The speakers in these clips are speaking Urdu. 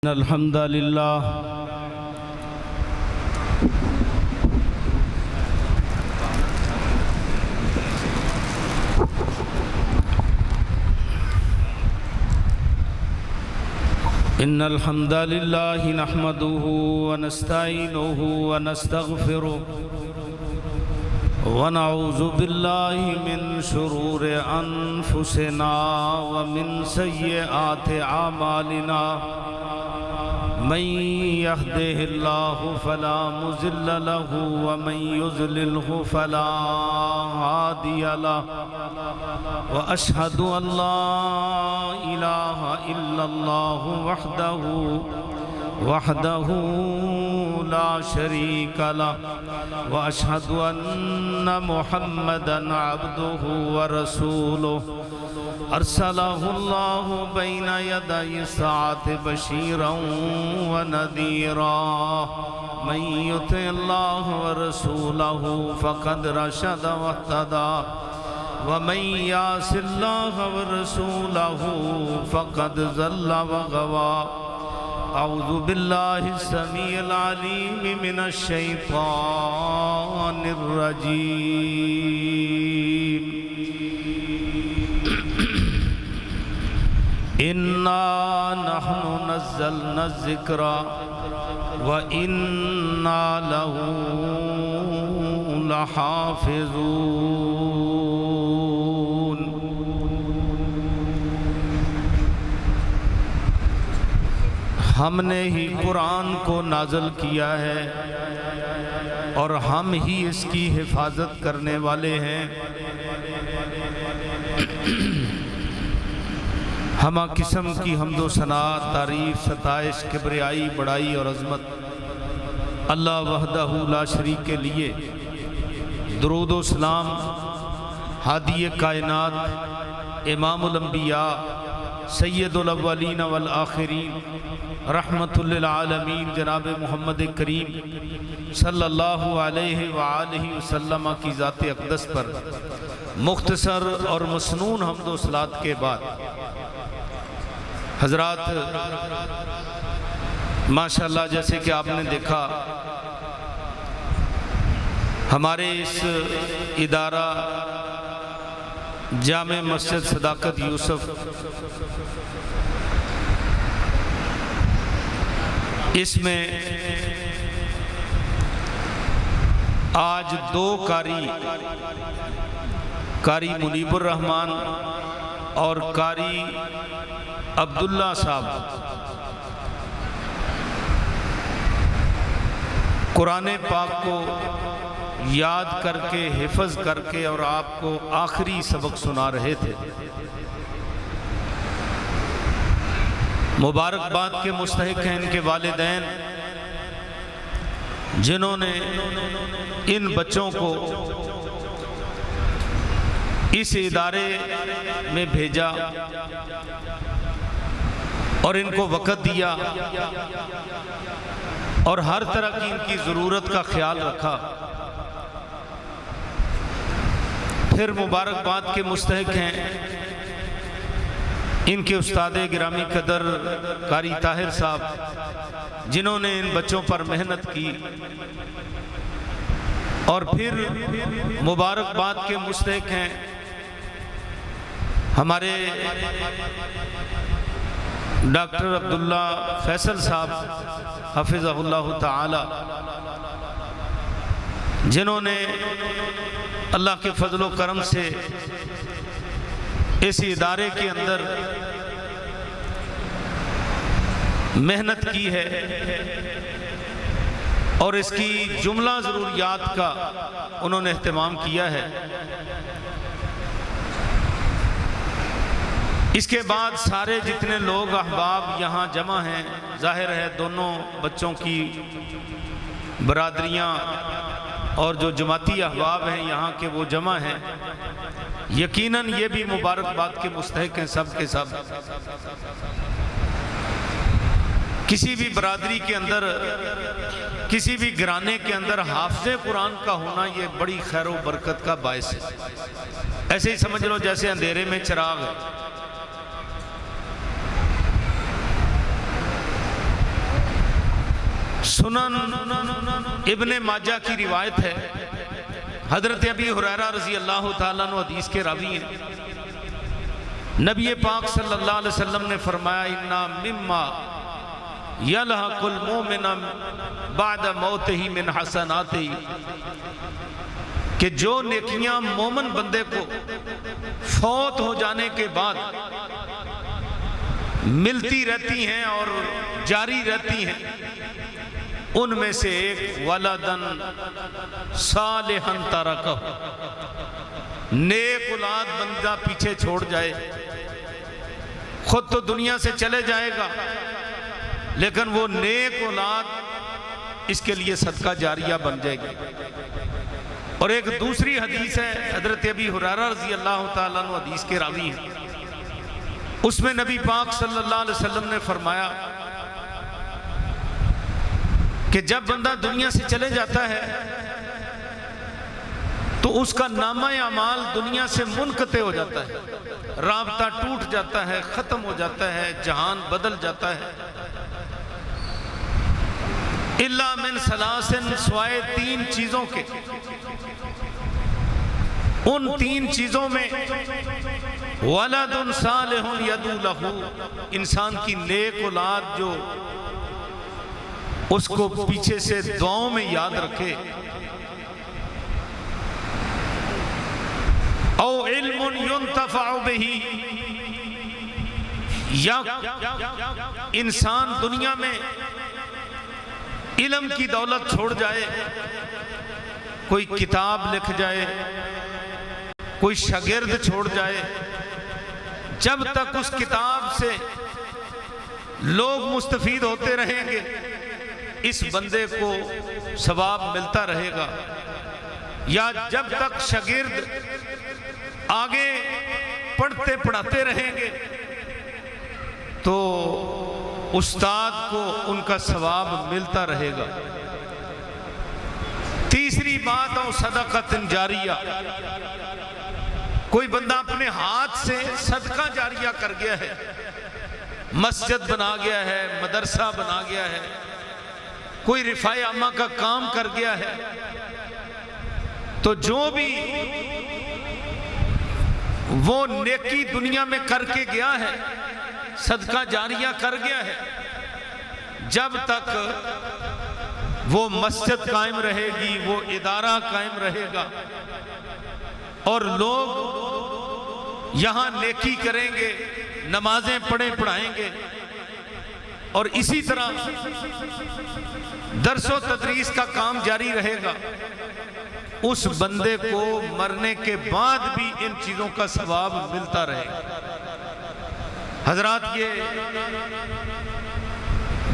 إن الحمد لله نحمده ونستعينه ونستغفره ونعوذ بالله من شرور أنفسنا ومن سيئات أعمالنا من يهده الله فلا مضل له ومن يضلله فلا هادي له وأشهد أن لا إله إلا الله وحده لا شريك له وأشهد أن محمدًا عبده ورسوله أرسله الله بين يدي الساعة بشيرا ونذيرا من يطع الله ورسوله فقد رشد واهتدى ومن يعص الله ورسوله فقد ضل وغوى أعوذ بالله السميع العليم من الشيطان الرجيم إنا نحن نزلنا الذكر وإنا له لحافظون ہم نے ہی قرآن کو نازل کیا ہے اور ہم ہی اس کی حفاظت کرنے والے ہیں۔ ہمہ قسم کی حمد و ثنا، تعریف، ستائش، کبریائی، بڑائی اور عظمت اللہ وحدہ لا شریک کے لیے۔ درود و سلام ہادی کائنات، امام الانبیاء، سید الاولین والآخرین، رحمت للعالمین جناب محمد کریم صلی اللہ علیہ وآلہ وسلم کی ذات اقدس پر مختصر اور مسنون حمد و صلات کے بعد، حضرات ماشاءاللہ جیسے کہ آپ نے دیکھا ہمارے اس ادارہ جامع مسجد صداقت یوسف اس میں آج دو قاری منیب الرحمن اور قاری عبداللہ صاحب قرآن پاک کو یاد کر کے، حفظ کر کے اور آپ کو آخری سبق سنا رہے تھے۔ مبارکباد کے مستحق ہیں ان کے والدین، جنہوں نے ان بچوں کو اس ادارے میں بھیجا اور ان کو وقت دیا اور ہر طرح کی ان کی ضرورت کا خیال رکھا۔ پھر مبارکباد کے مستحق ہیں ان کے استاد گرامی قدر قاری طاہر صاحب، جنہوں نے ان بچوں پر محنت کی۔ اور پھر مبارکباد کے مستحق ہیں ہمارے ڈاکٹر عبداللہ فیصل صاحب حفظہ اللہ تعالی، جنہوں نے اللہ کے فضل و کرم سے اس ادارے کے اندر محنت کی ہے اور اس کی جملہ ضروریات کا انہوں نے اہتمام کیا ہے۔ اس کے بعد سارے جتنے لوگ احباب یہاں جمع ہیں، ظاہر ہے دونوں بچوں کی برادریاں اور جو جماعتی احباب ہیں یہاں کے وہ جمع ہیں، یقیناً یہ بھی مبارکباد کے مستحق ہیں سب کے سب۔ کسی بھی برادری کے اندر، کسی بھی گھرانے کے اندر حافظ قرآن کا ہونا یہ بڑی خیر و برکت کا باعث ہے۔ ایسے ہی سمجھ لو جیسے اندھیرے میں چراغ ہے۔ سنن ابن ماجہ کی روایت ہے، حضرت ابی ہریرہ رضی اللہ تعالیٰ عنہ حدیث کے راوی ہیں، نبی پاک صلی اللہ علیہ وسلم نے فرمایا اِنَّا مِمَّا يَلْحَقُ الْمُؤْمِنَ بَعْدَ مَوْتِهِ مِنْ حَسَنَاتِهِ، کہ جو نیکیاں مومن بندے کو فوت ہو جانے کے بعد ملتی رہتی ہیں اور جاری رہتی ہیں، ان میں سے ایک وَلَدًا صَالِحًا تَرَكَهُ، نیک اولاد بندہ پیچھے چھوڑ جائے، خود تو دنیا سے چلے جائے گا لیکن وہ نیک اولاد اس کے لیے صدقہ جاریہ بن جائے گی۔ اور ایک دوسری حدیث ہے، حضرت ابی ہریرہ رضی اللہ تعالیٰ عنہ حدیث کے راوی ہیں، اس میں نبی پاک صلی اللہ علیہ وسلم نے فرمایا کہ جب بندہ دنیا سے چلے جاتا ہے تو اس کا نامہ اعمال دنیا سے منقطع ہو جاتا ہے، رابطہ ٹوٹ جاتا ہے، ختم ہو جاتا ہے، جہان بدل جاتا ہے، الا من ثلاثن، سوائے 3 چیزوں کے۔ ان 3 چیزوں میں ولد صالح یدعو لہ، انسان کی نیک اولاد جو اس کو پیچھے سے دعاؤں میں یاد رکھے، او علم ينتفع به، یا انسان دنیا میں علم کی دولت چھوڑ جائے، کوئی کتاب لکھ جائے، کوئی شاگرد چھوڑ جائے، جب تک اس کتاب سے لوگ مستفید ہوتے رہیں گے اس بندے کو ثواب ملتا رہے گا، یا جب تک شاگرد آگے پڑھتے پڑھاتے رہیں گے تو استاد کو ان کا ثواب ملتا رہے گا۔ تیسری بات، او صدقۃ جاریہ، کوئی بندہ اپنے ہاتھ سے صدقہ جاریہ کر گیا ہے، مسجد بنا گیا ہے، مدرسہ بنا گیا ہے، کوئی رفاع عامہ کا کام کر گیا ہے، تو جو بھی وہ نیکی دنیا میں کر کے گیا ہے، صدقہ جاریہ کر گیا ہے، جب تک وہ مسجد قائم رہے گی، وہ ادارہ قائم رہے گا، اور لوگ یہاں نیکی کریں گے، نمازیں پڑھیں پڑھائیں گے، اور اسی طرح درس و تدریس کا کام جاری رہے گا، اس بندے کو مرنے کے بعد بھی ان چیزوں کا ثواب ملتا رہے گا۔ حضرات، یہ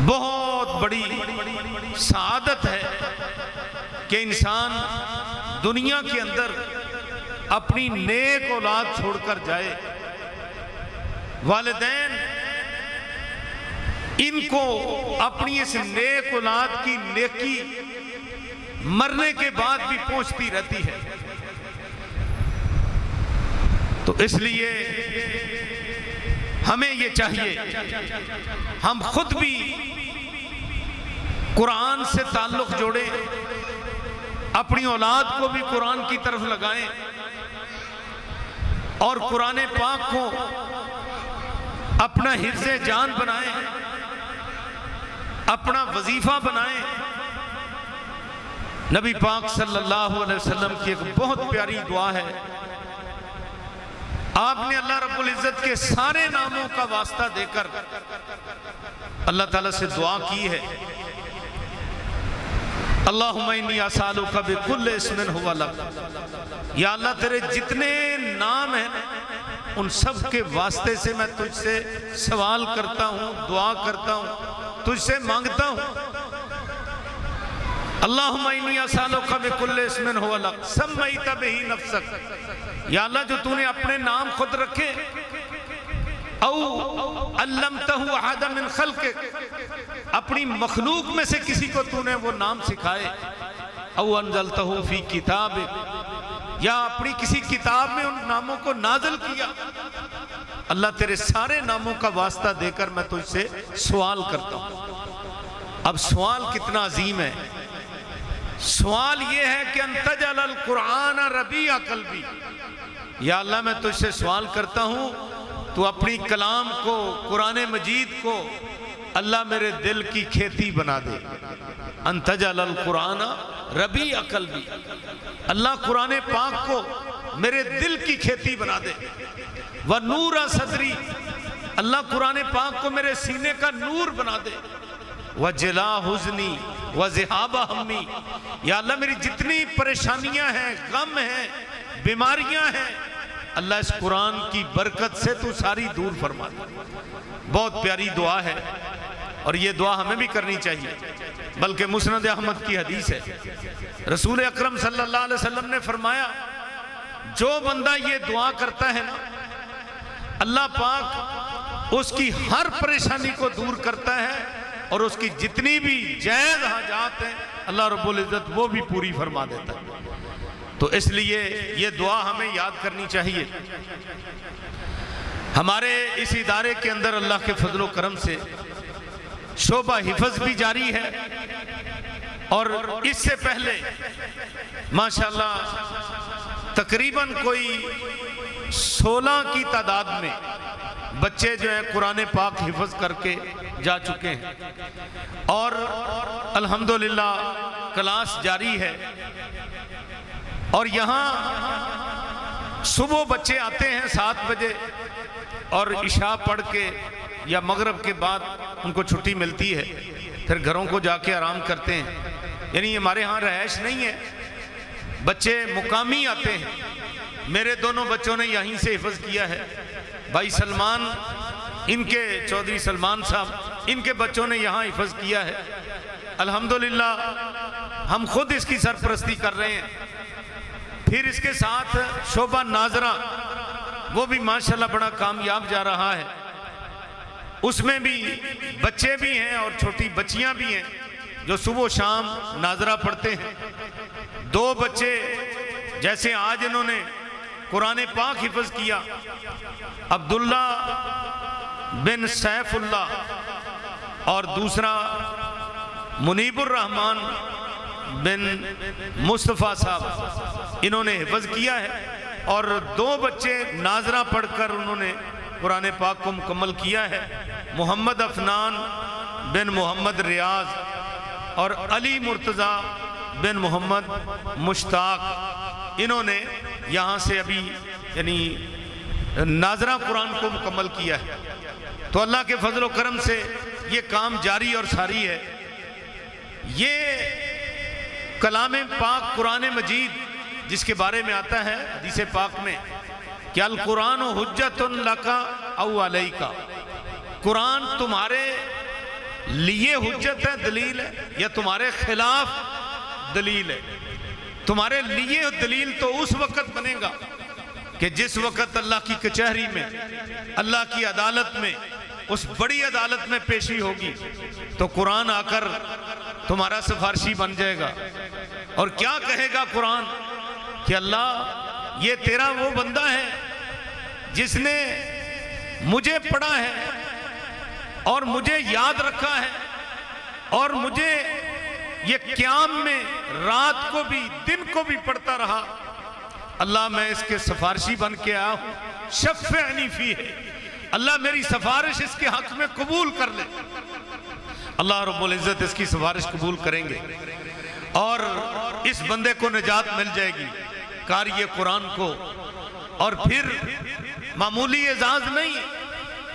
بہت بڑی سعادت ہے کہ انسان دنیا کے اندر اپنی نیک اولاد چھوڑ کر جائے، والدین ان کو اپنی اس نیک اولاد کی نیکی مرنے کے بعد بھی پہنچتی رہتی ہے۔ تو اس لیے ہمیں یہ چاہیے ہم خود بھی قرآن سے تعلق جوڑیں، اپنی اولاد کو بھی قرآن کی طرف لگائیں، اور قرآن پاک کو اپنا حفظ جان بنائیں، اپنا وظیفہ بنائیں۔ نبی پاک صلی اللہ علیہ وسلم کی ایک بہت پیاری دعا ہے، آپ نے اللہ رب العزت کے سارے ناموں کا واسطہ دے کر اللہ تعالیٰ سے دعا کی ہے، اللہم انی اسالک بکل اسم ھو لک، یا اللہ تیرے جتنے نام ہیں ان سب کے واسطے سے میں تجھ سے سوال کرتا ہوں، دعا کرتا ہوں، تجھ سے مانگتا ہوں۔ اللہم انی اسالک بکل اسم ھو لک سمیت بہ نفسک، یا اللہ جو تو نے اپنے نام خود رکھے، او علمتہ احدا من خلقک، اپنی مخلوق میں سے کسی کو تو نے وہ نام سکھائے، او انزلتہ فی کتابک، یا اپنی کسی کتاب میں ان ناموں کو نازل کیا، اللہ تیرے سارے ناموں کا واسطہ دے کر میں تجھ سے سوال کرتا ہوں۔ اب سوال کتنا عظیم ہے. سوال یہ ہے کہ ان تجعل القرآن ربیع قلبی، یا اللہ میں تجھ سے سوال کرتا ہوں تو اپنی کلام کو، قرآن مجید کو اللہ میرے دل کی کھیتی بنا دے. ان تجعل القرآن ربیع قلبی، اللہ قرآن پاک کو میرے دل کی کھیتی بنا دے. ونور صدری، اللہ قرآن پاک کو میرے سینے کا نور بنا دے. وجلاء حزنی وذہاب ہمی، یا اللہ میری جتنی پریشانیاں ہیں، غم ہیں، بیماریاں ہیں، اللہ اس قرآن کی برکت سے تو ساری دور فرما دے. بہت پیاری دعا ہے اور یہ دعا ہمیں بھی کرنی چاہیے. بلکہ مسند احمد کی حدیث ہے، رسول اکرم صلی اللہ علیہ وسلم نے فرمایا جو بندہ یہ دعا کرتا ہے نا، اللہ پاک اس کی ہر پریشانی کو دور کرتا ہے اور اس کی جتنی بھی جائز حاجات ہیں اللہ رب العزت وہ بھی پوری فرما دیتا ہے. تو اس لیے یہ دعا ہمیں یاد کرنی چاہیے. ہمارے اس ادارے کے اندر اللہ کے فضل و کرم سے شعبہ حفظ بھی جاری ہے، اور اس سے پہلے ماشاءاللہ تقریباً کوئی 16 کی تعداد میں بچے جو ہیں قرآن پاک حفظ کر کے جا چکے ہیں، اور الحمدللہ کلاس جاری ہے. اور یہاں صبح بچے آتے ہیں 7 بجے اور عشاء پڑھ کے یا مغرب کے بعد ان کو چھٹی ملتی ہے، پھر گھروں کو جا کے آرام کرتے ہیں. یعنی ہمارے ہاں رہائش نہیں ہے، بچے مقامی آتے ہیں. میرے دونوں بچوں نے یہیں سے حفظ کیا ہے. بھائی سلمان، ان کے چودھری سلمان صاحب، ان کے بچوں نے یہاں حفظ کیا ہے. الحمدللہ ہم خود اس کی سرپرستی کر رہے ہیں. پھر اس کے ساتھ شعبہ ناظرہ، وہ بھی ماشاءاللہ بڑا کامیاب جا رہا ہے. اس میں بھی بچے بھی ہیں اور چھوٹی بچیاں بھی ہیں جو صبح و شام ناظرہ پڑھتے ہیں. 2 بچے جیسے آج انہوں نے قرآن پاک حفظ کیا، عبداللہ بن سیف اللہ اور دوسرا منیب الرحمن بن مصطفیٰ صاحب، انہوں نے حفظ کیا ہے. اور 2 بچے ناظرہ پڑھ کر انہوں نے قرآن پاک کو مکمل کیا ہے. محمد افنان بن محمد ریاض اور علی مرتضیٰ بن محمد مشتاق، انہوں نے یہاں سے ابھی یعنی ناظرہ قرآن کو مکمل کیا ہے. تو اللہ کے فضل و کرم سے یہ کام جاری اور ساری ہے. یہ کلام پاک قرآن مجید جس کے بارے میں آتا ہے حدیث پاک میں کہ القرآن حجت لک او علیک، قرآن تمہارے لیے حجت ہے، دلیل ہے، یا تمہارے خلاف دلیل ہے. تمہارے لیے دلیل تو اس وقت بنے گا کہ جس وقت اللہ کی کچہری میں، اللہ کی عدالت میں، اس بڑی عدالت میں پیشی ہوگی تو قرآن آ کر تمہارا سفارشی بن جائے گا. اور کیا کہے گا قرآن کہ اللہ یہ تیرا وہ بندہ ہے جس نے مجھے پڑھا ہے اور مجھے یاد رکھا ہے اور مجھے یہ قیام میں رات کو بھی دن کو بھی پڑھتا رہا. اللہ میں اس کے سفارشی بن کے آیا ہوں، شفعنی فیہ، اللہ میری سفارش اس کے حق میں قبول کر لے. اللہ رب العزت اس کی سفارش قبول کریں گے اور اس بندے کو نجات مل جائے گی قاری قرآن کو. اور پھر معمولی اعزاز نہیں،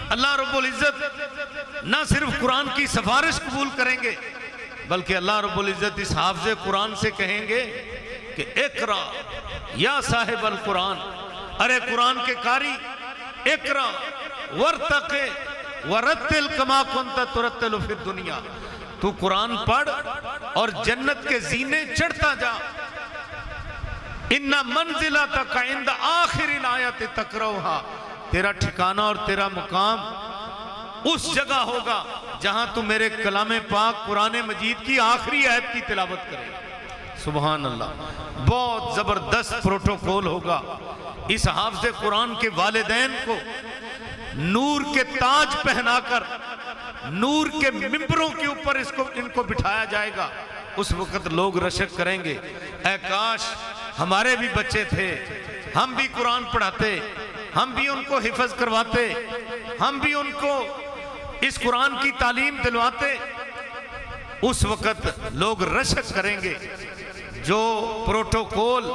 اللہ رب العزت نہ صرف قرآن کی سفارش قبول کریں گے بلکہ اللہ رب العزت اس حافظ قرآن سے کہیں گے کہ اقرا یا صاحب القرآن، ارے قرآن کے قاری، اقرا ورتقِ ورتل کما کنت ترتل فی الدنیا، تو قرآن پڑھ اور جنت کے زینے چڑھتا جا. ان منزلتک عند آخر الآیت تقرؤھا، تیرا ٹھکانہ اور تیرا مقام اس جگہ ہوگا جہاں تو میرے کلام پاک قرآن مجید کی آخری آیت کی تلاوت کرے. سبحان اللہ، بہت زبردست پروٹوکول ہوگا. اس حافظ قرآن کے والدین کو نور کے تاج پہنا کر نور کے ممبروں کے اوپر ان کو بٹھایا جائے گا، اس وقت لوگ رشک کریں گے، اے کاش ہمارے بھی بچے تھے، ہم بھی قرآن پڑھاتے، ہم بھی ان کو حفظ کرواتے، ہم بھی ان کو اس قرآن کی تعلیم دلواتے۔ اس وقت لوگ رشک کریں گے۔ جو پروٹوکول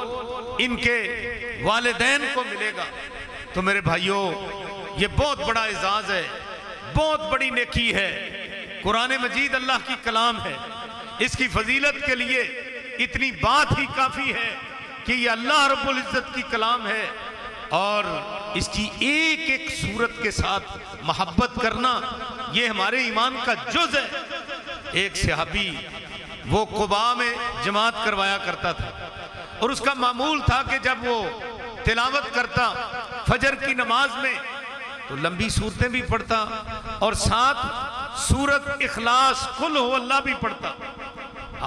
ان کے والدین کو ملے گا، تو میرے بھائیوں یہ بہت بڑا اعزاز ہے، بہت بڑی نیکی ہے۔ قرآن مجید اللہ کی کلام ہے، اس کی فضیلت کے لیے اتنی بات ہی کافی ہے کہ یہ اللہ رب العزت کی کلام ہے، اور اس کی ایک ایک سورت کے ساتھ محبت کرنا یہ ہمارے ایمان کا جز ہے۔ ایک صحابی وہ قباء میں جماعت کروایا کرتا تھا، اور اس کا معمول تھا کہ جب وہ تلاوت کرتا فجر کی نماز میں تو لمبی صورتیں بھی پڑھتا، اور ساتھ سورت اخلاص قل ہو اللہ بھی پڑھتا۔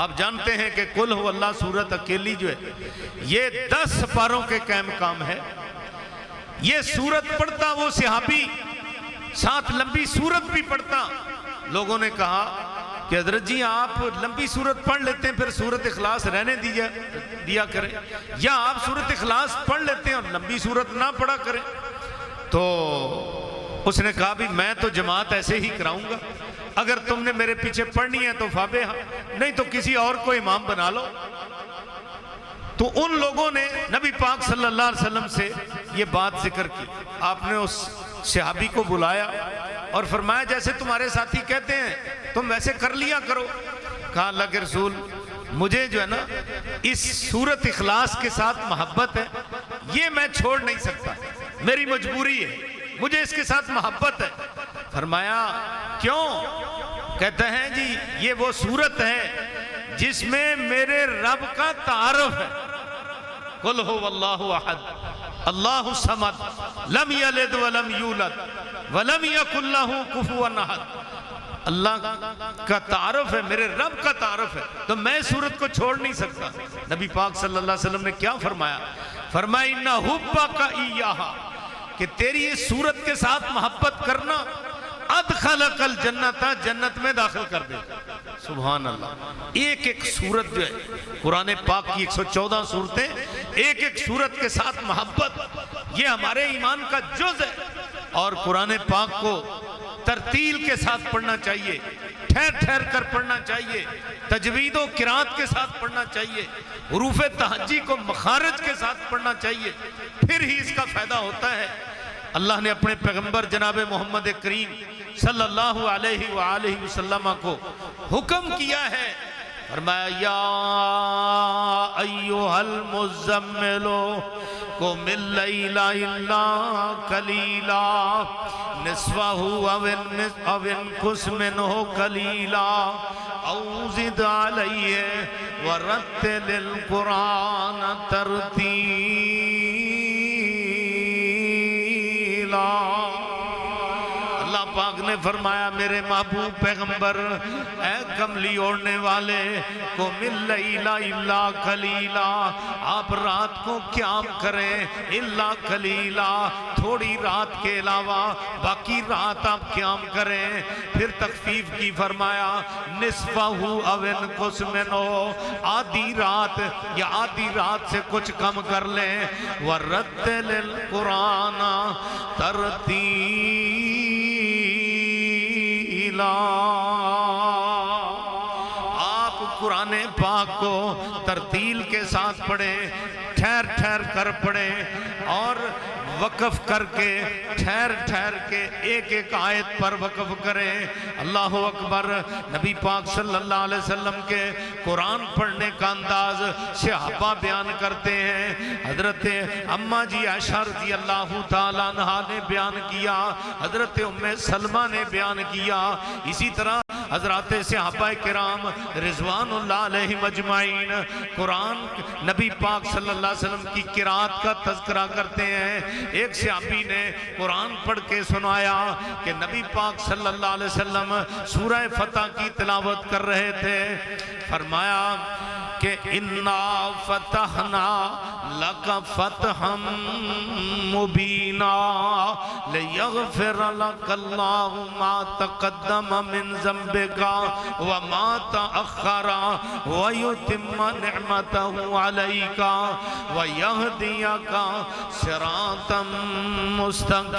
آپ جانتے ہیں کہ قل ہو اللہ سورت اکیلی جو ہے یہ 10 سپاروں کے قائم کام ہے۔ یہ سورت پڑھتا وہ صحابی، ساتھ لمبی سورت بھی پڑھتا۔ لوگوں نے کہا کہ حضرت جی آپ لمبی سورت پڑھ لیتے ہیں، پھر سورت اخلاص رہنے دیا کریں، یا آپ سورت اخلاص پڑھ لیتے ہیں اور لمبی سورت نہ پڑھا کریں۔ تو اس نے کہا بھی میں تو جماعت ایسے ہی کراؤں گا، اگر تم نے میرے پیچھے پڑھنی ہے تو فابہا، نہیں تو کسی اور کو امام بنا لو۔ تو ان لوگوں نے نبی پاک صلی اللہ علیہ وسلم سے یہ بات ذکر کی۔ آپ نے اس صحابی کو بلایا اور فرمایا جیسے تمہارے ساتھی کہتے ہیں تم ویسے کر لیا کرو۔ کہا اللہ کے رسول مجھے جو ہے نا اس سورت اخلاص کے ساتھ محبت ہے، یہ میں چھوڑ نہیں سکتا، میری مجبوری ہے، مجھے اس کے ساتھ محبت ہے۔ فرمایا کیوں؟ کہتے ہیں جی یہ وہ سورت ہے جس میں میرے رب کا تعارف ہے۔ قل هو اللہ احد اللہ الصمد لم یلد ولم یولد ولم یکن لہ کفوا احد۔ اللہ کا تعارف ہے، میرے رب کا تعارف ہے، تو میں سورت کو چھوڑ نہیں سکتا۔ نبی پاک صلی اللہ علیہ وسلم نے کیا فرمایا؟ فرمایا اِنَّ حُبَّكَ إِيَّاهَا، کہ تیری اس سورت کے ساتھ محبت کرنا ادخلک الجنت، جنت میں داخل کر دے۔ سبحان اللہ۔ ایک ایک سورت جو ہے قرآن پاک کی 114 سورتیں، ایک ایک سورت کے ساتھ محبت یہ ہمارے ایمان کا جز ہے، اور قرآن پاک کو ترتیل کے ساتھ پڑھنا چاہیے، ٹھہر ٹھہر کر پڑھنا چاہیے، تجوید و قرات کے ساتھ پڑھنا چاہیے، حروف تہجی کو مخارج کے ساتھ پڑھنا چاہیے، پھر ہی اس کا فائدہ ہوتا ہے۔ اللہ نے اپنے پیغمبر جناب محمد کریم صلی اللہ علیہ وآلہ وسلم کو حکم کیا ہے، فرمایا یا ایہا المزمل قم اللیل الا قلیلا نصفہ او انقص منہ قلیلا او زد علیہ ورتل القرآن ترتیلا۔ اللہ پاک نے فرمایا میرے محبوب پیغمبر اے کملی اوڑھنے والے قم اللیل الا قلیلا، آپ رات کو قیام کریں، الا قلیلا، تھوڑی رات کے علاوہ باقی رات آپ قیام کریں۔ پھر تخفیف کی فرمایا نصفہ او انقص منہ، آدھی رات یا آدھی رات سے کچھ کم کر لیں، ورتل القرآن ترتیلا، آپ قرآن پاک کو ترتیل کے ساتھ پڑھیں، ٹھہر ٹھہر کر پڑھیں، اور وقف کر کے ٹھہر ٹھہر کے ایک ایک آیت پر وقف کریں۔ اللہ اکبر۔ نبی پاک صلی اللہ علیہ وسلم کے قرآن پڑھنے کا انداز صحابہ بیان کرتے ہیں۔ حضرت اماں جی عائشہ رضی اللہ تعالیٰ عنہا نے بیان کیا، حضرت ام سلمہ نے بیان کیا، اسی طرح حضرات صحابہ کرام رضوان اللہ علیہ مجمعین قرآن نبی پاک صلی اللہ علیہ وسلم کی قرات کا تذکرہ کرتے ہیں۔ ایک صحابی نے قرآن پڑھ کے سنایا کہ نبی پاک صلی اللہ علیہ وسلم سورہ فتح کی تلاوت کر رہے تھے، فرمایا کہ انا فتحنا لک فتحا مبینا لیغفر لک اللہ ما تقدم من ذنبک وما تأخر ویتم نعمتہ علیک ویہدیک صراطا مستقیما۔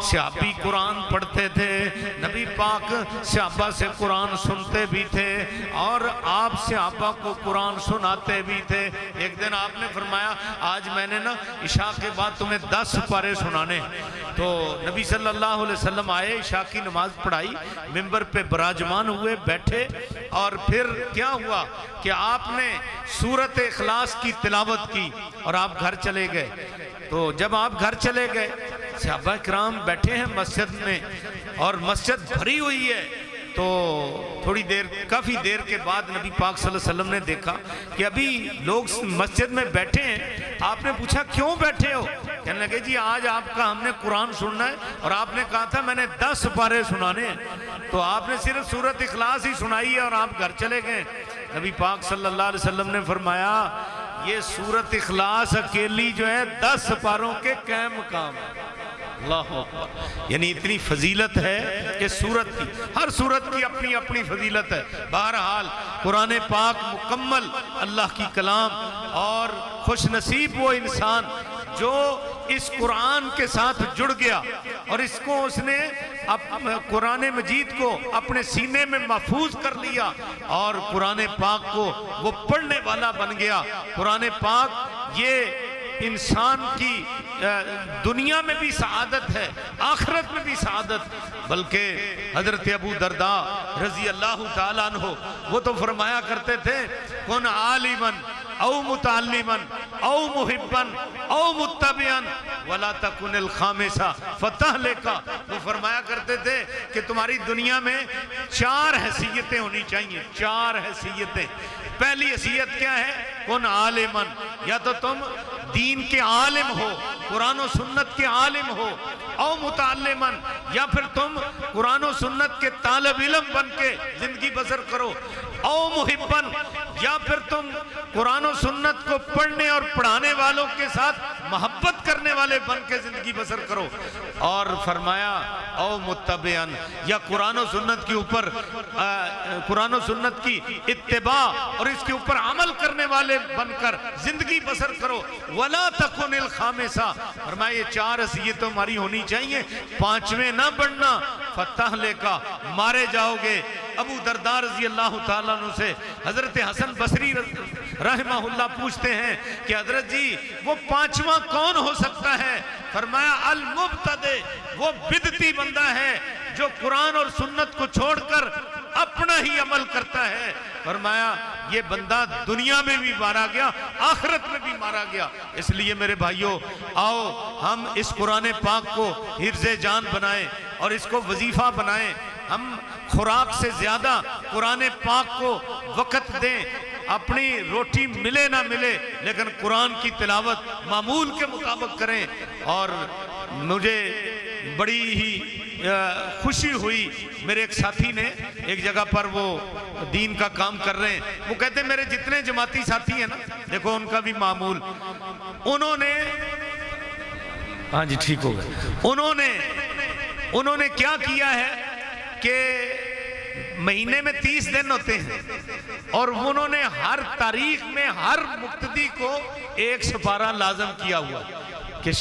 صحابی قرآن پڑھتے تھے، نبی پاک صحابہ سے قرآن سنتے بھی تھے اور آپ صحابہ کو قرآن سناتے بھی تھے۔ ایک دن آپ نے فرمایا آج میں نے نا عشاء کے بعد تمہیں 10 پارے سنانے۔ تو نبی صلی اللہ علیہ وسلم آئے، عشاء کی نماز پڑھائی، ممبر پہ براجمان ہوئے، بیٹھے، اور پھر کیا ہوا کہ آپ نے سورۃ اخلاص کی تلاوت کی اور آپ گھر چلے گئے۔ تو جب آپ گھر چلے گئے، صحابہ کرام بیٹھے ہیں مسجد میں اور مسجد بھری ہوئی ہے، تو تھوڑی دیر، کافی دیر کے بعد نبی پاک صلی اللہ علیہ وسلم نے دیکھا کہ ابھی لوگ مسجد میں بیٹھے ہیں۔ آپ نے پوچھا کیوں بیٹھے ہو؟ کہنے لگے جی آج آپ کا ہم نے قرآن سننا ہے اور آپ نے کہا تھا میں نے 10 پارے سنانے ہیں، تو آپ نے صرف سورۃ اخلاص ہی سنائی ہے اور آپ گھر چلے گئے۔ نبی پاک صلی اللہ علیہ وسلم نے فرمایا یہ سورۃ اخلاص اکیلی جو ہے 10 پاروں کے قائم مقام ہے۔ اللہ اکبر، یعنی اتنی فضیلت ہے کہ سورت کی، ہر سورت کی اپنی اپنی فضیلت ہے۔ بہرحال قرآن پاک مکمل اللہ کی کلام، اور خوش نصیب وہ انسان جو اس قرآن کے ساتھ جڑ گیا اور اس کو اس نے قرآن مجید کو اپنے سینے میں محفوظ کر لیا اور قرآن پاک کو وہ پڑھنے والا بن گیا۔ قرآن پاک یہ انسان کی دنیا میں بھی سعادت ہے، آخرت میں بھی سعادت، بلکہ حضرت ابو درداء رضی اللہ تعالیٰ عنہ وہ تو فرمایا کرتے تھے کن عالما او متعلما او محبا او متبعا ولا تکن الخامسہ فتہلکا۔ وہ فرمایا کرتے تھے کہ تمہاری دنیا میں 4 حیثیتیں ہونی چاہیے، 4 حیثیتیں۔ پہلی حیثیت کیا ہے؟ کن عالما، یا تو تم دین کے عالم ہو، قرآن و سنت کے عالم ہو، او متعلما، یا پھر تم قرآن و سنت کے طالب علم بن کے زندگی بسر کرو، او محبن، یا پھر تم قرآن و سنت کو پڑھنے اور پڑھانے والوں کے ساتھ محبت کرنے والے بن کے زندگی بسر کرو، اور فرمایا او متبعن، یا قرآن و سنت کے اوپر قرآن و سنت کی اتباع اور اس کے اوپر عمل کرنے والے بن کر زندگی بسر کرو، ولا تکن الخامسہ۔ فرمایا یہ 4 حیثیتیں ہماری ہونی چاہیے، 5ویں نہ بڑھنا، فتہلکا، مارے جاؤ گے۔ ابو درداء رضی اللہ تعالیٰ عنہ سے حضرت حسن بصری رحمہ اللہ پوچھتے ہیں کہ حضرت جی وہ 5واں کون ہو سکتا ہے؟ فرمایا المبتدع، وہ بدعتی بندہ ہے جو قرآن اور سنت کو چھوڑ کر اپنا ہی عمل کرتا ہے۔ فرمایا یہ بندہ دنیا میں بھی مارا گیا، آخرت میں بھی مارا گیا۔ اس لیے میرے بھائیوں، آؤ ہم اس قرآن پاک کو حفظ جان بنائیں اور اس کو وظیفہ بنائیں۔ ہم خوراک سے زیادہ قرآن پاک کو وقت دیں، اپنی روٹی ملے نہ ملے لیکن قرآن کی تلاوت معمول کے مطابق کریں۔ اور مجھے بڑی ہی خوشی ہوئی، میرے ایک ساتھی نے ایک جگہ پر وہ دین کا کام کر رہے ہیں، وہ کہتے ہیں میرے جتنے جماعتی ساتھی ہیں نا، دیکھو ان کا بھی معمول، انہوں نے ہاں جی ٹھیک ہو گئے، انہوں نے کیا کیا ہے کہ مہینے میں 30 دن ہوتے ہیں اور انہوں نے ہر تاریخ میں ہر مقتدی کو 1 سپارہ لازم کیا ہوا کہ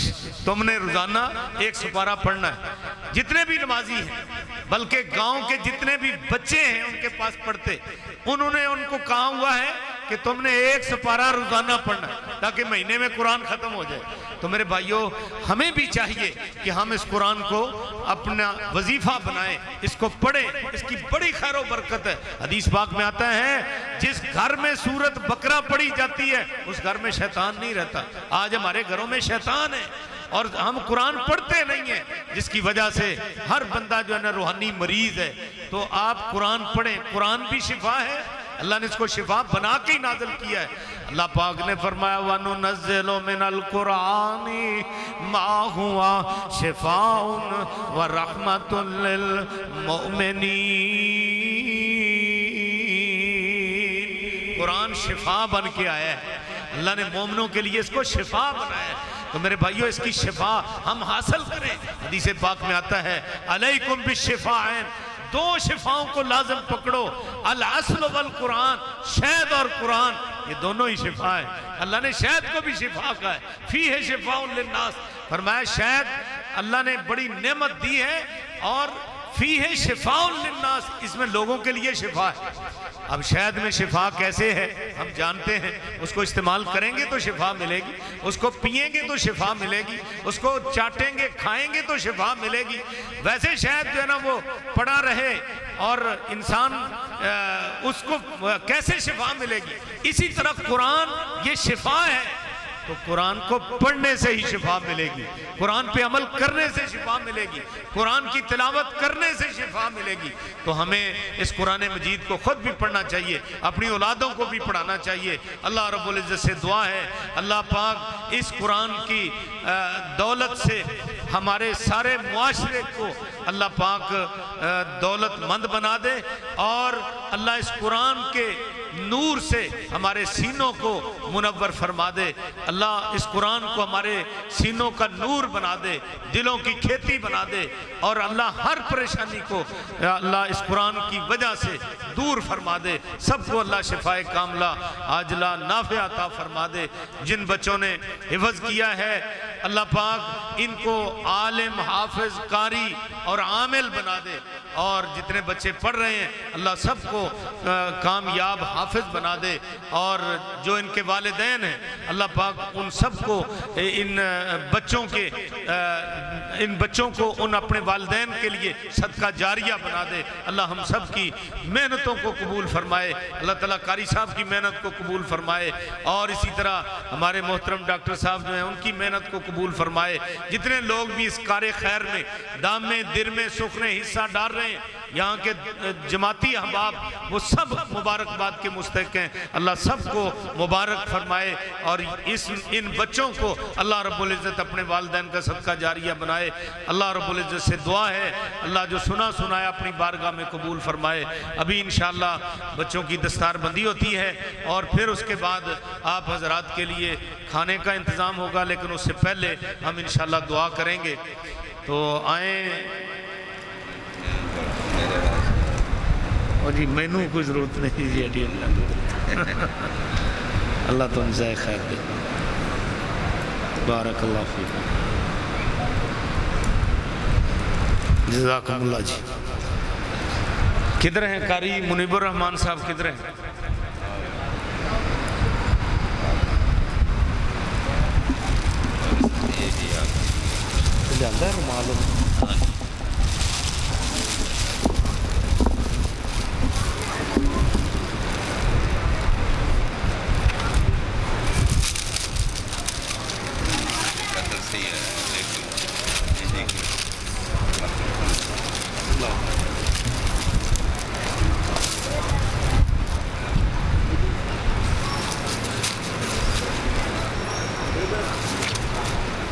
تم نے روزانہ 1 سپارہ پڑھنا ہے۔ جتنے بھی نمازی ہیں، بلکہ گاؤں کے جتنے بھی بچے ہیں ان کے پاس پڑھتے، انہوں نے ان کو کہا ہوا ہے کہ تم نے 1 سپارہ روزانہ پڑھنا ہے تاکہ مہینے میں قرآن ختم ہو جائے۔ تو میرے بھائیوں، ہمیں بھی چاہیے کہ ہم اس قرآن کو اپنا وظیفہ بنائیں، اس کو پڑھیں، اس کی بڑی خیر و برکت ہے۔ حدیث پاک میں آتا ہے جس گھر میں سورت بقرہ پڑھی جاتی ہے اس گھر میں شیطان نہیں رہتا۔ آج ہمارے گھروں میں شیطان ہے اور ہم قرآن پڑھتے نہیں ہیں، جس کی وجہ سے ہر بندہ جو ہے نا روحانی مریض ہے۔ تو آپ قرآن پڑھیں، قرآن بھی شفا ہے، اللہ نے اس کو شفا بنا کے ہی نازل کیا ہے۔ اللہ پاک نے فرمایا وَنُنَزِّلُ مِنَ الْقُرْآنِ مَا هُوَ شِفَاءٌ وَرَحْمَةٌ لِّلْمُؤْمِنِينَ۔ قرآن شفا بن کے آیا ہے، اللہ نے مومنوں کے لیے اس کو شفا بنایا ہے۔ تو میرے بھائیوں اس کی شفا ہم حاصل کریں۔ حدیث پاک میں آتا ہے علیکم بالشفاعین، دو شفاؤں کو لازم پکڑو، العسل والقرآن، شہد اور قرآن، یہ دونوں ہی شفا ہے۔ اللہ نے شہد کو بھی شفا کہا ہے، فیہ شفاء للناس، فرمایا شہد اللہ نے بڑی نعمت دی ہے، اور فیہ شفاء للناس، اس میں لوگوں کے لیے شفا ہے۔ اب شہد میں شفا کیسے ہے ہم جانتے ہیں، اس کو استعمال کریں گے تو شفا ملے گی، اس کو پئیں گے تو شفا ملے گی، اس کو چاٹیں گے کھائیں گے تو شفا ملے گی۔ ویسے شہد جو ہے نا وہ پڑا رہے اور انسان اس کو کیسے شفا ملے گی؟ اسی طرح قرآن یہ شفا ہے، تو قرآن کو پڑھنے سے ہی شفا ملے گی، قرآن پہ عمل کرنے سے شفا ملے گی، قرآن کی تلاوت کرنے سے شفا ملے گی۔ تو ہمیں اس قرآن مجید کو خود بھی پڑھنا چاہیے، اپنی اولادوں کو بھی پڑھانا چاہیے۔ اللہ رب العزت سے دعا ہے اللہ پاک اس قرآن کی دولت سے ہمارے سارے معاشرے کو اللہ پاک دولت مند بنا دے، اور اللہ اس قرآن کے نور سے ہمارے سینوں کو منور فرما دے۔ اللہ اس قرآن کو ہمارے سینوں کا نور بنا دے، دلوں کی کھیتی بنا دے، اور اللہ ہر پریشانی کو اللہ اس قرآن کی وجہ سے دور فرما دے۔ سب کو اللہ شفائے کاملہ عاجلہ نافع عطا فرما دے۔ جن بچوں نے حفظ کیا ہے اللہ پاک ان کو عالم، حافظ، قاری اور عامل بنا دے، اور جتنے بچے پڑھ رہے ہیں اللہ سب کو کامیاب حافظ بنا دے، اور جو ان کے والدین ہیں اللہ پاک ان سب کو ان بچوں کو ان اپنے والدین کے لیے صدقہ جاریہ بنا دے۔ اللہ ہم سب کی محنتوں کو قبول فرمائے، اللہ تعالیٰ قاری صاحب کی محنت کو قبول فرمائے، اور اسی طرح ہمارے محترم ڈاکٹر صاحب جو ہیں ان کی محنت کو قبول فرمائے۔ جتنے لوگ بھی اس کار خیر میں دام میں در میں سکھ میں حصہ ڈال رہے ہیں، یہاں کے جماعتی احباب وہ سب مبارکباد کے مستحق ہیں، اللہ سب کو مبارک فرمائے، اور ان بچوں کو اللہ رب العزت اپنے والدین کا صدقہ جاریہ بنائے۔ اللہ رب العزت سے دعا ہے اللہ جو سنایا اپنی بارگاہ میں قبول فرمائے۔ ابھی انشاءاللہ بچوں کی دستار بندی ہوتی ہے، اور پھر اس کے بعد آپ حضرات کے لیے کھانے کا انتظام ہوگا، لیکن اس سے پہلے ہم انشاءاللہ دعا کریں گے۔ تو آئیں اور جی مینو کوئی ضرورت نہیں جی، اللہ تم جزائے خیر دے، بارک اللہ فیکم، جزاکم اللہ جی۔ کدھر ہیں قاری منیب الرحمن صاحب، کدھر ہیں؟ جانتا ہے معلوم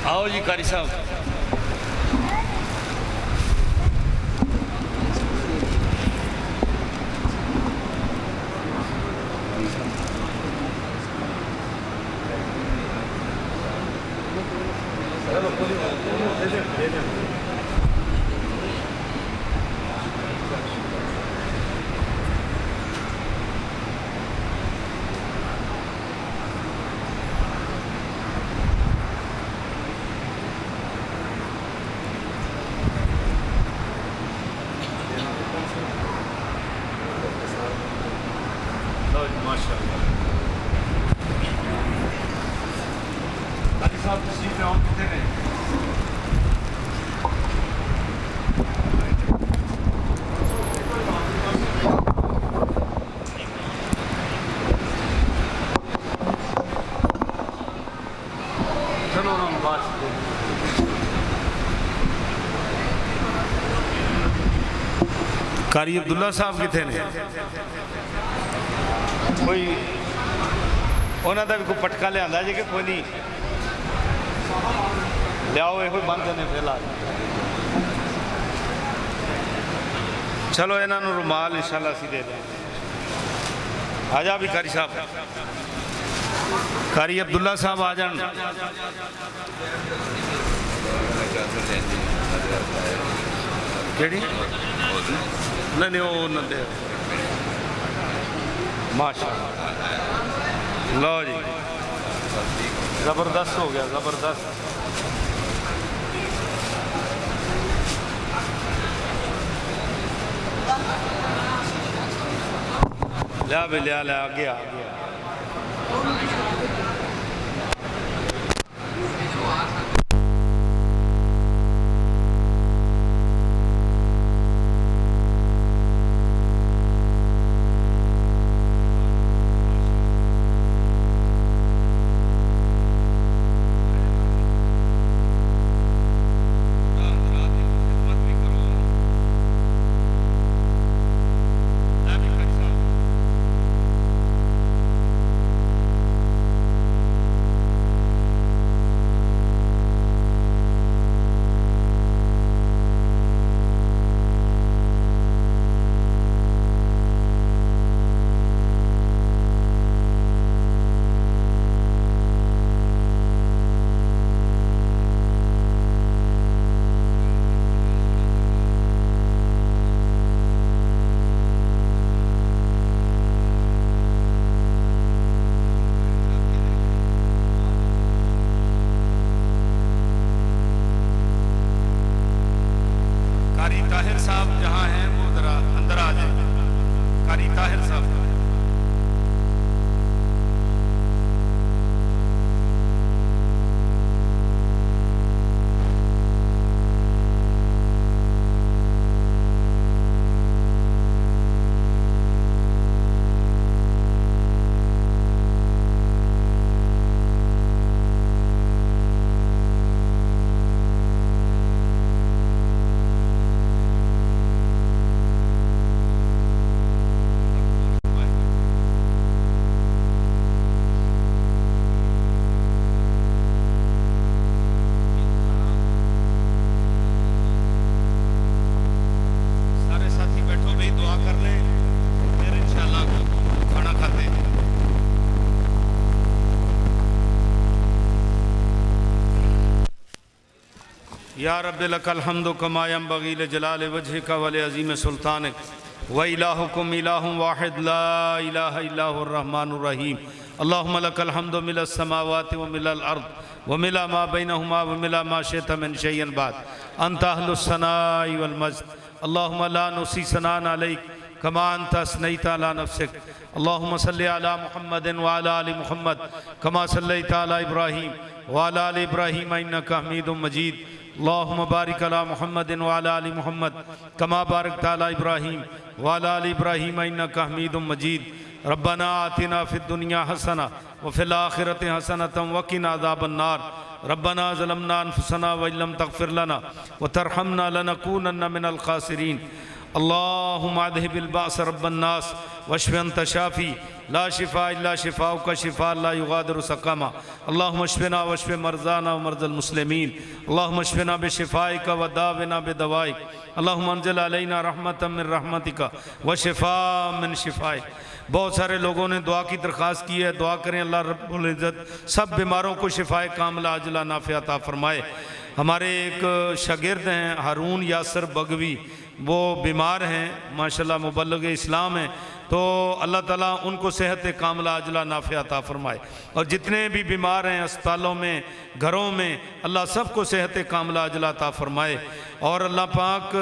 آؤ جی قاری صاحب۔ قاری عبداللہ صاحب کتنے نے؟ کوئی انہوں دا بھی کوئی پٹکا لے آندا جی کہ کوئی نہیں لیاؤ یہ کوئی بند دینے فی الحال چلو انہوں نے رومال انشاءاللہ اسی دے دیں آجا بھی قاری صاحب قاری عبداللہ صاحب آ جان کیڑی نہیں وہ نہ دے ماشاءاللہ لو جی زبردست ہو گیا زبردست لیا بھی لیا لیا آگیا آگیا قاری طاہر صاحب جہاں ہیں وہ ذرا اندر آ جائیں قاری طاہر صاحب یا رب لک الحمد کما ینبغی لجلال وجہک ولعظیم سلطانک وإلہکم الہ واحد لا الہ الا هو الرحمن الرحیم اللہم لک الحمد ملء السماوات وملء الارض وملء ما بینہما وملء ما شئت من شیء بعد انت اہل الثناء والمجد اللہم لا نحصی ثناء علیک کما انت اثنیت علی نفسک اللہم صلی علی محمد وعلی آل محمد کما صلیت علی ابراہیم وعلی آل ابراہیم انک حمید مجید اللہم بارک علی محمد وعلی آل محمد کما بارکت علی ابراہیم وعلی آل ابراہیم انک حمید مجید ربنا آتنا فی الدنیا حسنہ وفی الآخرۃ حسنۃ وقنا عذاب النار ربنا ظلمنا انفسنا وإن لم تغفر لنا وترحمنا لنکونن من الخاسرین اللہم اذہب البأس رب الناس واشف انت شافی لا شفاء الا شفاؤک شفاء لا یغادر سقما اللہم اشفنا واشف مرضانا ومرضى المسلمین اللہم اشفنا بشفائک وداونا بدوائک اللہم انزل علینا رحمتا من رحمتک وشفاء من شفائک بہت سارے لوگوں نے دعا کی درخواست کی ہے دعا کریں اللہ رب العزت سب بیماروں کو شفائے کاملہ عاجلہ نافعہ عطا فرمائے ہمارے ایک شاگرد ہیں ہارون یاسر بگوی وہ بیمار ہیں ماشاءاللہ مبلغ اسلام ہیں تو اللہ تعالیٰ ان کو صحت کاملہ عاجلہ نافعہ عطا فرمائے اور جتنے بھی بیمار ہیں اسپتالوں میں گھروں میں اللہ سب کو صحت کاملہ عاجلہ عطا فرمائے اور اللہ پاک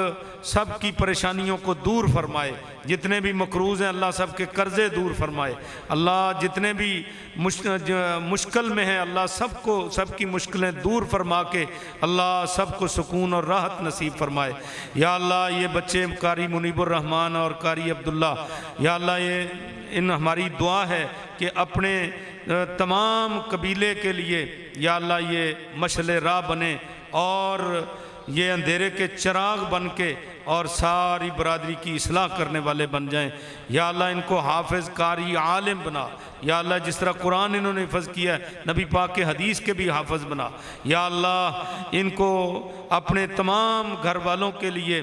سب کی پریشانیوں کو دور فرمائے جتنے بھی مقروض ہیں اللہ سب کے قرضے دور فرمائے اللہ جتنے بھی مشکل میں ہیں اللہ سب کی مشکلیں دور فرما کے اللہ سب کو سکون اور راحت نصیب فرمائے یا اللہ یہ بچے قاری منیب الرحمن اور قاری عبداللہ یا اللہ یہ ان ہماری دعا ہے کہ اپنے تمام قبیلے کے لیے یا اللہ یہ مشعل راہ بنے اور یہ اندھیرے کے چراغ بن کے اور ساری برادری کی اصلاح کرنے والے بن جائیں۔ یا اللہ ان کو حافظ، قاری، عالم بنا۔ یا اللہ جس طرح قرآن انہوں نے حفظ کیا ہے، نبی پاک کے حدیث کے بھی حافظ بنا۔ یا اللہ ان کو اپنے تمام گھر والوں کے لیے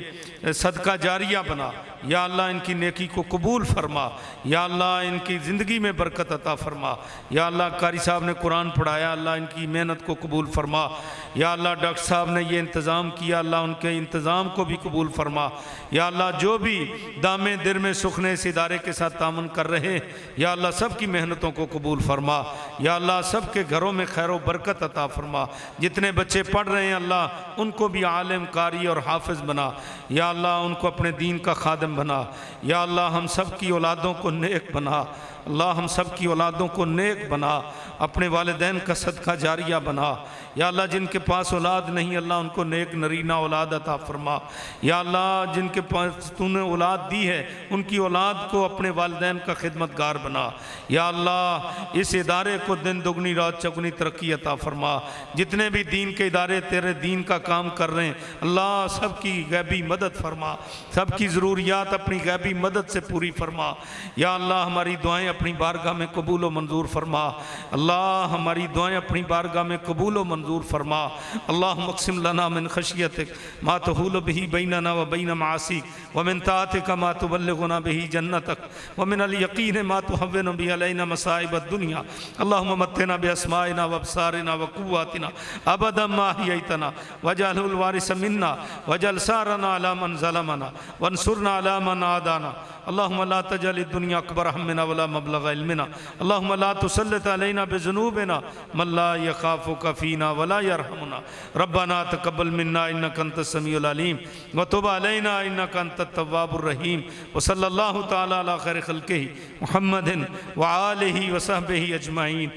صدقہ جاریہ بنا۔ یا اللہ ان کی نیکی کو قبول فرما۔ یا اللہ ان کی زندگی میں برکت عطا فرما۔ یا اللہ قاری صاحب نے قرآن پڑھایا، اللہ ان کی محنت کو قبول فرما۔ یا اللہ ڈاکٹر صاحب نے یہ انتظام کیا، اللہ ان کے انتظام کو بھی قبول فرما۔ یا اللہ جو بھی دامے در میں سخنے اس ادارے کے ساتھ تعاون کر رہے ہیں، یا اللہ سب کی محنتوں کو قبول فرما۔ یا اللہ سب کے گھروں میں خیر و برکت عطا فرما۔ جتنے بچے پڑھ رہے ہیں اللہ ان کو بھی عالم، قاری اور حافظ بنا۔ یا اللہ ان کو اپنے دین کا خادم بنا۔ یا اللہ ہم سب کی اولادوں کو نیک بنا۔ اللہ ہم سب کی اولادوں کو نیک بنا، اپنے والدین کا صدقہ جاریہ بنا۔ یا اللہ جن کے پاس اولاد نہیں، اللہ ان کو نیک نرینہ اولاد عطا فرما۔ یا اللہ جن کے پاس تو نے اولاد دی ہے، ان کی اولاد کو اپنے والدین کا خدمتگار بنا۔ یا اللہ اس ادارے کو دن دگنی رات چگنی ترقی عطا فرما۔ جتنے بھی دین کے ادارے تیرے دین کا کام کر رہے ہیں، اللہ سب کی غیبی مدد فرما، سب کی ضروریات اپنی غیبی مدد سے پوری فرما۔ یا اللہ ہماری دعائیں اپنی بارگاہ میں قبول و منظور فرما۔ اللہ ہماری دعائیں اپنی بارگاہ میں قبول و منظور فرما۔ اللہم اقسم لنا من خشیتک ما تحول به بیننا و بین معاصیک ومن طاعتک ما تبلغنا به جنتک ومن الیقین ما تهون به علینا مصائب الدنیا۔ اللہم متنا باسمائنا وابصارنا وقواتنا ابدا ما احییتنا واجعله الوارث منا واجعل ثارنا علی من ظلمنا وانصرنا علی من عادانا۔ اللہم لا تجعل الدنیا اکبر ہمنا ولا مبلغ علمنا۔ اللہم لا تسلط علینا بذنوبنا من لا یخافک فینا ولا یرحمنا۔ ربنا تقبل منا انک انت السمیع العلیم وتب علینا انک انت التواب الرحیم۔ وصلی اللہ تعالی علی خیر خلقہ محمد وآلہ وصحبہ اجمعین۔